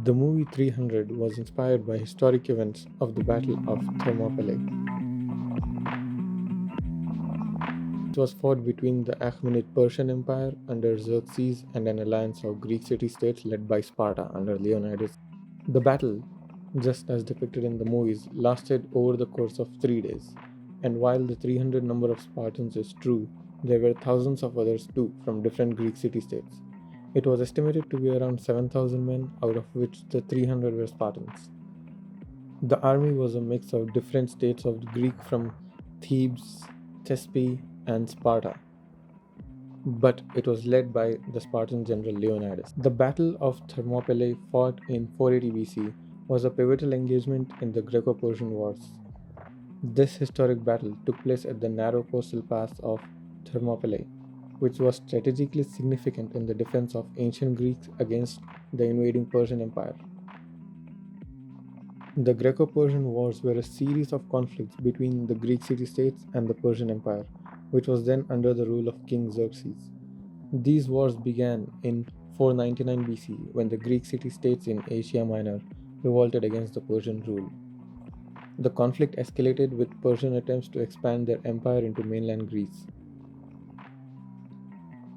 The movie 300 was inspired by historic events of the Battle of Thermopylae. It was fought between the Achaemenid Persian Empire under Xerxes and an alliance of Greek city-states led by Sparta under Leonidas. The battle, just as depicted in the movies, lasted over the course of 3 days, and while the 300 number of Spartans is true, there were thousands of others too from different Greek city-states. It was estimated to be around 7,000 men, out of which the 300 were Spartans. The army was a mix of different states of Greek from Thebes, Thespe, and Sparta, but it was led by the Spartan general Leonidas. The Battle of Thermopylae, fought in 480 BC, was a pivotal engagement in the Greco-Persian Wars. This historic battle took place at the narrow coastal pass of Thermopylae, which was strategically significant in the defense of ancient Greeks against the invading Persian Empire. The Greco-Persian Wars were a series of conflicts between the Greek city-states and the Persian Empire, which was then under the rule of King Xerxes. These wars began in 499 BC when the Greek city-states in Asia Minor revolted against the Persian rule. The conflict escalated with Persian attempts to expand their empire into mainland Greece.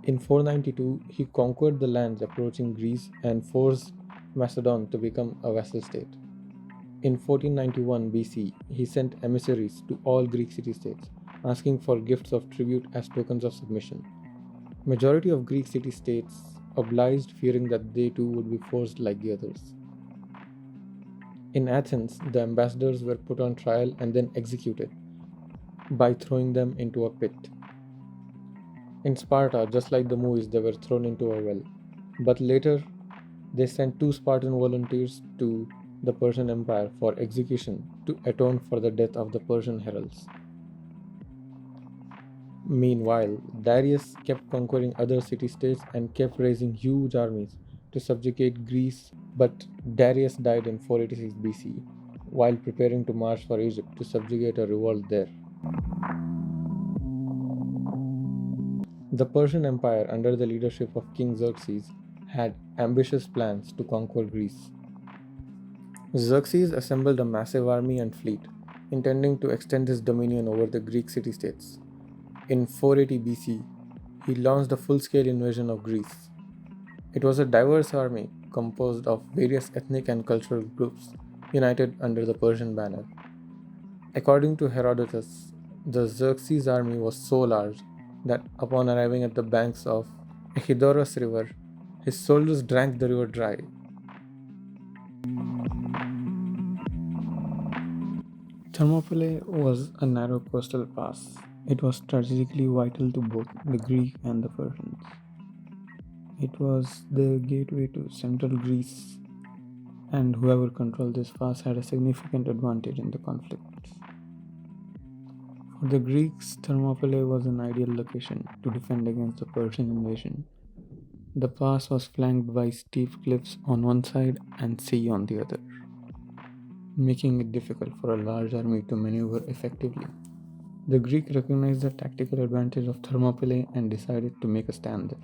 In 492, he conquered the lands approaching Greece and forced Macedon to become a vassal state. In 1491 BC, he sent emissaries to all Greek city-states, asking for gifts of tribute as tokens of submission. Majority of Greek city-states obliged, fearing that they too would be forced like the others. In Athens, the ambassadors were put on trial and then executed by throwing them into a pit. In Sparta, just like the movies, they were thrown into a well. But later, they sent 2 Spartan volunteers to the Persian Empire for execution to atone for the death of the Persian heralds. Meanwhile, Darius kept conquering other city-states and kept raising huge armies to subjugate Greece, but Darius died in 486 BC while preparing to march for Egypt to subjugate a revolt there. The Persian Empire, under the leadership of King Xerxes, had ambitious plans to conquer Greece. Xerxes assembled a massive army and fleet, intending to extend his dominion over the Greek city-states. In 480 BC, he launched a full-scale invasion of Greece. It was a diverse army composed of various ethnic and cultural groups united under the Persian banner. According to Herodotus, the Xerxes army was so large that upon arriving at the banks of Echidorus River, his soldiers drank the river dry. Thermopylae was a narrow coastal pass. It was strategically vital to both the Greek and the Persians. It was the gateway to central Greece, and whoever controlled this pass had a significant advantage in the conflicts. For the Greeks, Thermopylae was an ideal location to defend against the Persian invasion. The pass was flanked by steep cliffs on one side and sea on the other, making it difficult for a large army to maneuver effectively. The Greek recognized the tactical advantage of Thermopylae and decided to make a stand there.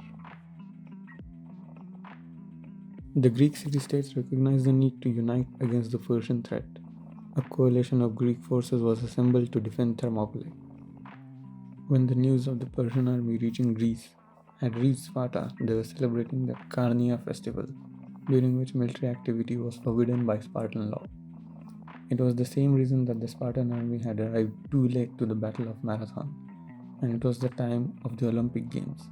The Greek city-states recognized the need to unite against the Persian threat. A coalition of Greek forces was assembled to defend Thermopylae. When the news of the Persian army reaching Greece had reached Sparta, they were celebrating the Carnia festival, during which military activity was forbidden by Spartan law. It was the same reason that the Spartan army had arrived too late to the Battle of Marathon, and it was the time of the Olympic Games,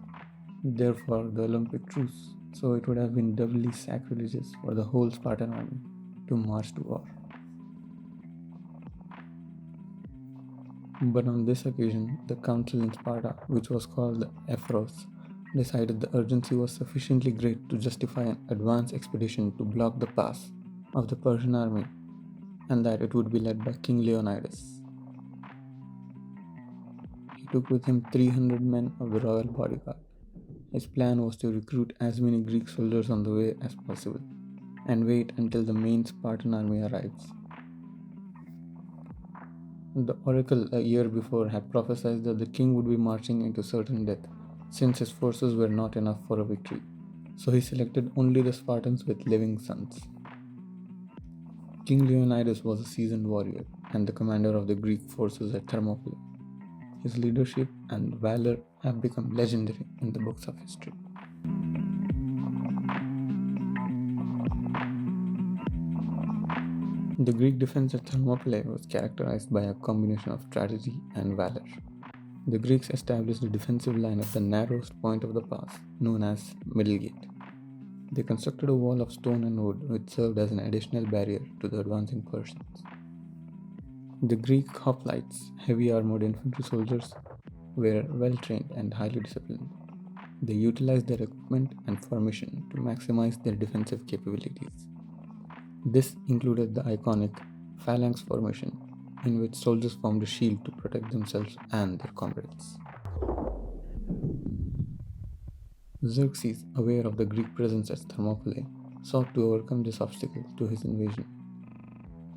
therefore the Olympic truce, so it would have been doubly sacrilegious for the whole Spartan army to march to war. But on this occasion, the council in Sparta, which was called the Ephros, decided the urgency was sufficiently great to justify an advance expedition to block the pass of the Persian army, and that it would be led by King Leonidas. He took with him 300 men of the royal bodyguard. His plan was to recruit as many Greek soldiers on the way as possible, and wait until the main Spartan army arrives. The oracle a year before had prophesied that the king would be marching into certain death, since his forces were not enough for a victory, so he selected only the Spartans with living sons. King Leonidas was a seasoned warrior and the commander of the Greek forces at Thermopylae. His leadership and valor have become legendary in the books of history. The Greek defense at Thermopylae was characterized by a combination of strategy and valor. The Greeks established a defensive line at the narrowest point of the pass, known as Middle Gate. They constructed a wall of stone and wood which served as an additional barrier to the advancing Persians. The Greek hoplites, heavy armored infantry soldiers, were well trained and highly disciplined. They utilized their equipment and formation to maximize their defensive capabilities. This included the iconic phalanx formation, in which soldiers formed a shield to protect themselves and their comrades. Xerxes, aware of the Greek presence at Thermopylae, sought to overcome this obstacle to his invasion.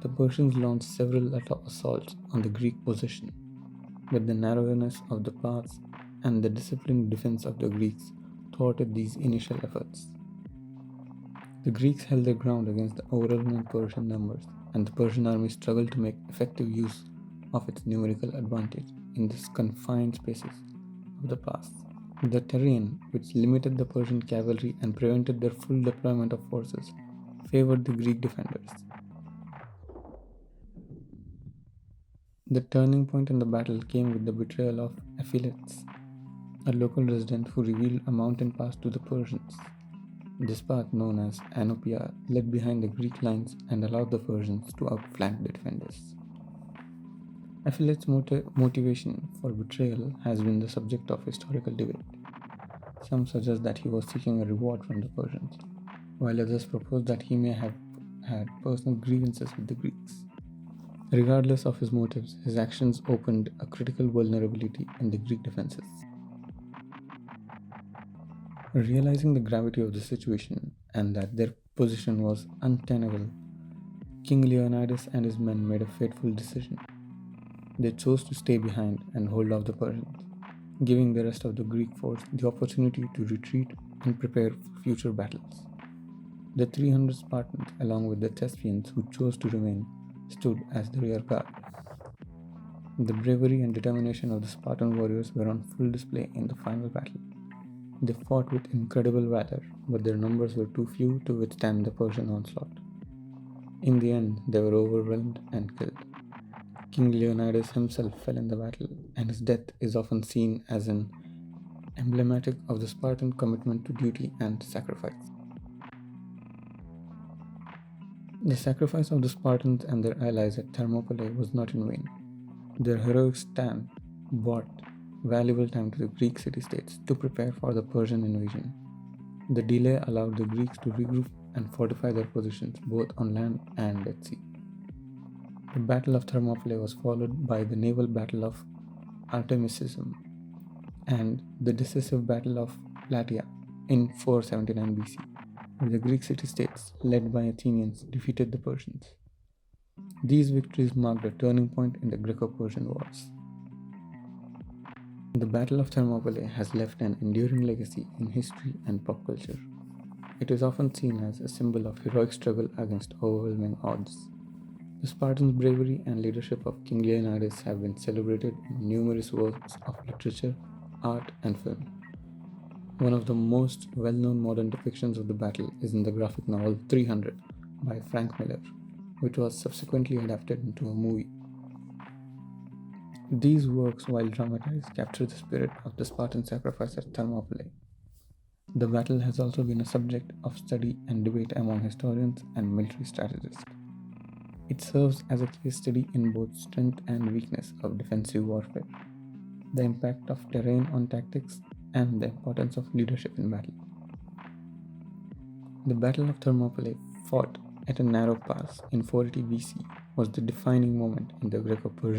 The Persians launched several assaults on the Greek position, but the narrowness of the pass and the disciplined defense of the Greeks thwarted these initial efforts. The Greeks held their ground against the overwhelming Persian numbers, and the Persian army struggled to make effective use of its numerical advantage in these confined spaces of the pass. The terrain, which limited the Persian cavalry and prevented their full deployment of forces, favored the Greek defenders. The turning point in the battle came with the betrayal of Aphiletes, a local resident who revealed a mountain pass to the Persians. This path, known as Anopia, led behind the Greek lines and allowed the Persians to outflank the defenders. Aphiletes' motivation for betrayal has been the subject of historical debate. Some suggest that he was seeking a reward from the Persians, while others propose that he may have had personal grievances with the Greeks. Regardless of his motives, his actions opened a critical vulnerability in the Greek defenses. Realizing the gravity of the situation and that their position was untenable, King Leonidas and his men made a fateful decision. They chose to stay behind and hold off the Persians, giving the rest of the Greek force the opportunity to retreat and prepare for future battles. The 300 Spartans, along with the Thespians who chose to remain, stood as the rear guard. The bravery and determination of the Spartan warriors were on full display in the final battle. They fought with incredible valor, but their numbers were too few to withstand the Persian onslaught. In the end, they were overwhelmed and killed. King Leonidas himself fell in the battle, and his death is often seen as an emblematic of the Spartan commitment to duty and sacrifice. The sacrifice of the Spartans and their allies at Thermopylae was not in vain. Their heroic stand brought valuable time to the Greek city-states to prepare for the Persian invasion. The delay allowed the Greeks to regroup and fortify their positions both on land and at sea. The Battle of Thermopylae was followed by the naval battle of Artemisum and the decisive Battle of Plataea in 479 BC, where the Greek city-states, led by Athenians, defeated the Persians. These victories marked a turning point in the Greco-Persian Wars. The Battle of Thermopylae has left an enduring legacy in history and pop culture. It is often seen as a symbol of heroic struggle against overwhelming odds. The Spartans' bravery and leadership of King Leonidas have been celebrated in numerous works of literature, art, and film. One of the most well-known modern depictions of the battle is in the graphic novel 300 by Frank Miller, which was subsequently adapted into a movie. These works, while dramatized, capture the spirit of the Spartan sacrifice at Thermopylae. The battle has also been a subject of study and debate among historians and military strategists. It serves as a case study in both strength and weakness of defensive warfare, the impact of terrain on tactics, and the importance of leadership in battle. The Battle of Thermopylae, fought at a narrow pass in 480 BC, was the defining moment in the Greco-Persian